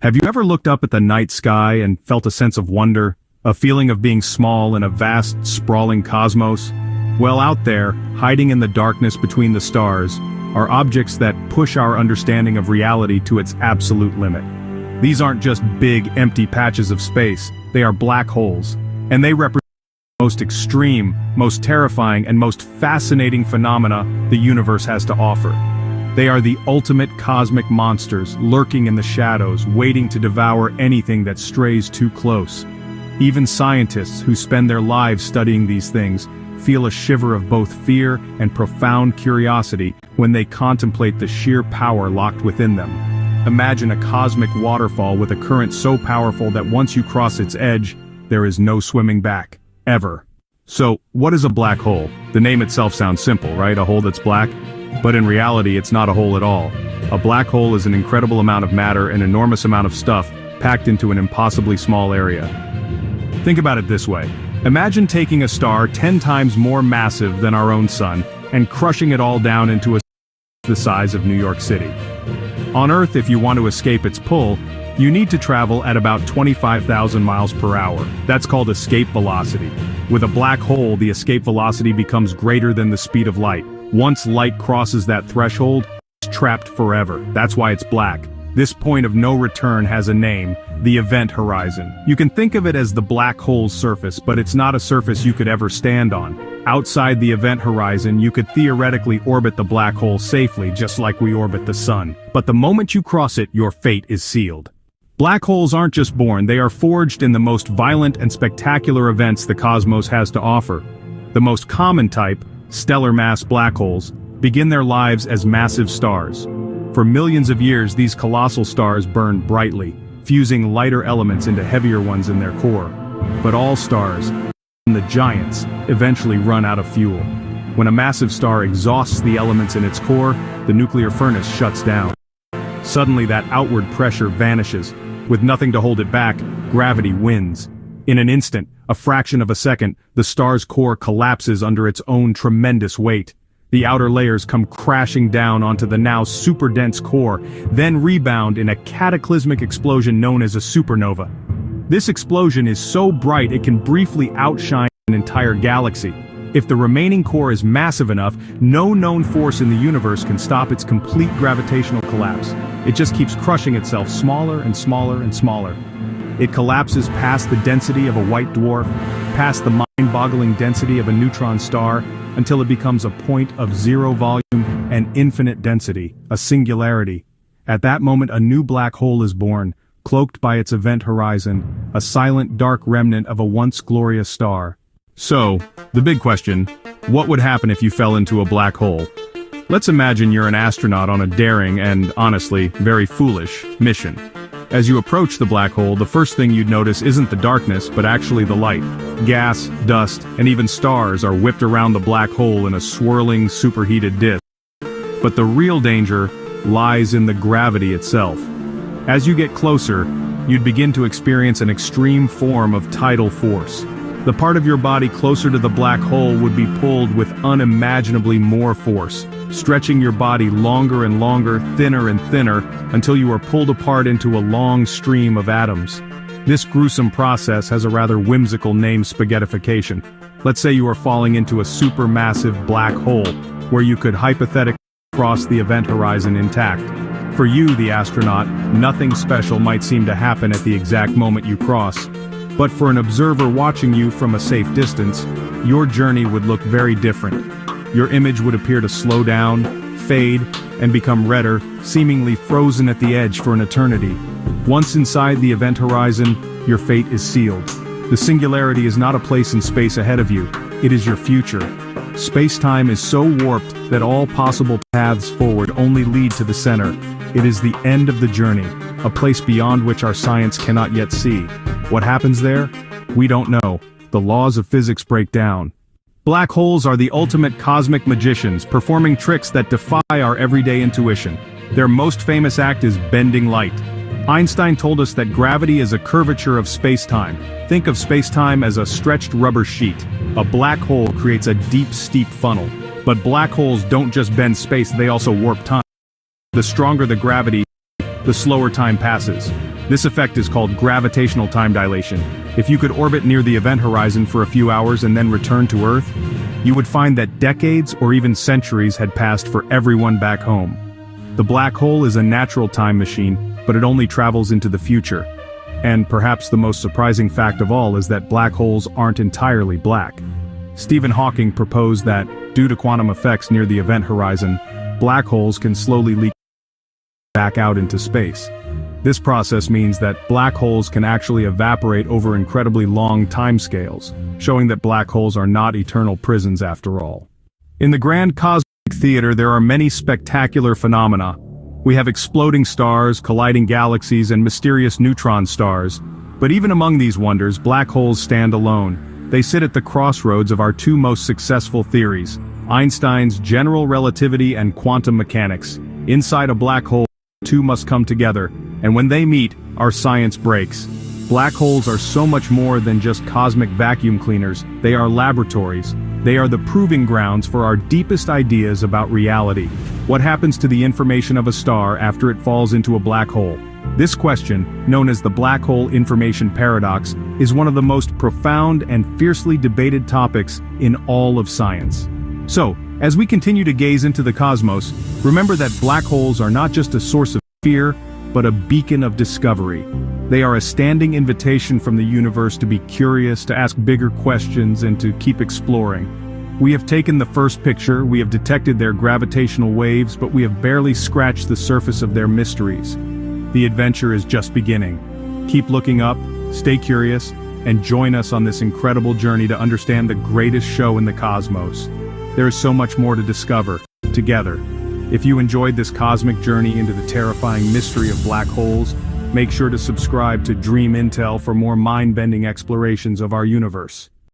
Have you ever looked up at the night sky and felt a sense of wonder, a feeling of being small in a vast, sprawling cosmos? Well, out there, hiding in the darkness between the stars, are objects that push our understanding of reality to its absolute limit. These aren't just big, empty patches of space, they are black holes, and they represent the most extreme, most terrifying, and most fascinating phenomena the universe has to offer. They are the ultimate cosmic monsters, lurking in the shadows, waiting to devour anything that strays too close. Even scientists who spend their lives studying these things feel a shiver of both fear and profound curiosity when they contemplate the sheer power locked within them. Imagine a cosmic waterfall with a current so powerful that once you cross its edge, there is no swimming back, ever. So, what is a black hole? The name itself sounds simple, right? A hole that's black? But in reality, it's not a hole at all. A black hole is an incredible amount of matter, an enormous amount of stuff, packed into an impossibly small area. Think about it this way. Imagine taking a star 10 times more massive than our own sun, and crushing it all down into the size of New York City. On Earth, if you want to escape its pull, you need to travel at about 25,000 miles per hour. That's called escape velocity. With a black hole, the escape velocity becomes greater than the speed of light. Once light crosses that threshold, it's trapped forever. That's why it's black. This point of no return has a name, the event horizon. You can think of it as the black hole's surface, but it's not a surface you could ever stand on. Outside the event horizon, you could theoretically orbit the black hole safely, just like we orbit the sun. But the moment you cross it, your fate is sealed. Black holes aren't just born, they are forged in the most violent and spectacular events the cosmos has to offer. The most common type, stellar mass black holes, begin their lives as massive stars. For millions of years, these colossal stars burn brightly, fusing lighter elements into heavier ones in their core. But all stars, and the giants, eventually run out of fuel. When a massive star exhausts the elements in its core, the nuclear furnace shuts down. Suddenly that outward pressure vanishes. With nothing to hold it back, gravity wins. In an instant, a fraction of a second, the star's core collapses under its own tremendous weight. The outer layers come crashing down onto the now super-dense core, then rebound in a cataclysmic explosion known as a supernova. This explosion is so bright it can briefly outshine an entire galaxy. If the remaining core is massive enough, no known force in the universe can stop its complete gravitational collapse. It just keeps crushing itself smaller and smaller and smaller. It collapses past the density of a white dwarf, past the mind-boggling density of a neutron star, until it becomes a point of zero volume and infinite density, a singularity. At that moment, a new black hole is born, cloaked by its event horizon, a silent dark remnant of a once glorious star. So, the big question, what would happen if you fell into a black hole? Let's imagine you're an astronaut on a daring and, honestly, very foolish mission. As you approach the black hole, the first thing you'd notice isn't the darkness, but actually the light. Gas, dust, and even stars are whipped around the black hole in a swirling, superheated disk. But the real danger lies in the gravity itself. As you get closer, you'd begin to experience an extreme form of tidal force. The part of your body closer to the black hole would be pulled with unimaginably more force, stretching your body longer and longer, thinner and thinner, until you are pulled apart into a long stream of atoms. This gruesome process has a rather whimsical name: spaghettification. Let's say you are falling into a supermassive black hole, where you could hypothetically cross the event horizon intact. For you, the astronaut, nothing special might seem to happen at the exact moment you cross. But for an observer watching you from a safe distance, your journey would look very different. Your image would appear to slow down, fade, and become redder, seemingly frozen at the edge for an eternity. Once inside the event horizon, your fate is sealed. The singularity is not a place in space ahead of you, it is your future. Space-time is so warped that all possible paths forward only lead to the center. It is the end of the journey, a place beyond which our science cannot yet see. What happens there? We don't know. The laws of physics break down. Black holes are the ultimate cosmic magicians, performing tricks that defy our everyday intuition. Their most famous act is bending light. Einstein told us that gravity is a curvature of space-time. Think of space-time as a stretched rubber sheet. A black hole creates a deep, steep funnel. But black holes don't just bend space, they also warp time. The stronger the gravity, the slower time passes. This effect is called gravitational time dilation. If you could orbit near the event horizon for a few hours and then return to Earth, you would find that decades or even centuries had passed for everyone back home. The black hole is a natural time machine, but it only travels into the future. And perhaps the most surprising fact of all is that black holes aren't entirely black. Stephen Hawking proposed that, due to quantum effects near the event horizon, black holes can slowly leak back out into space. This process means that black holes can actually evaporate over incredibly long timescales, showing that black holes are not eternal prisons after all. In the grand cosmic theater, there are many spectacular phenomena. We have exploding stars, colliding galaxies, and mysterious neutron stars. But even among these wonders, black holes stand alone. They sit at the crossroads of our two most successful theories, Einstein's general relativity and quantum mechanics. Inside a black hole, two must come together, and when they meet, our science breaks. Black holes are so much more than just cosmic vacuum cleaners. They are laboratories. They are the proving grounds for our deepest ideas about reality. What happens to the information of a star after it falls into a black hole? This question, known as the black hole information paradox, is one of the most profound and fiercely debated topics in all of science. So, as we continue to gaze into the cosmos, remember that black holes are not just a source of fear, but a beacon of discovery. They are a standing invitation from the universe to be curious, to ask bigger questions, and to keep exploring. We have taken the first picture, we have detected their gravitational waves, but we have barely scratched the surface of their mysteries. The adventure is just beginning. Keep looking up, stay curious, and join us on this incredible journey to understand the greatest show in the cosmos. There is so much more to discover, together. If you enjoyed this cosmic journey into the terrifying mystery of black holes, make sure to subscribe to Dream Intel for more mind-bending explorations of our universe.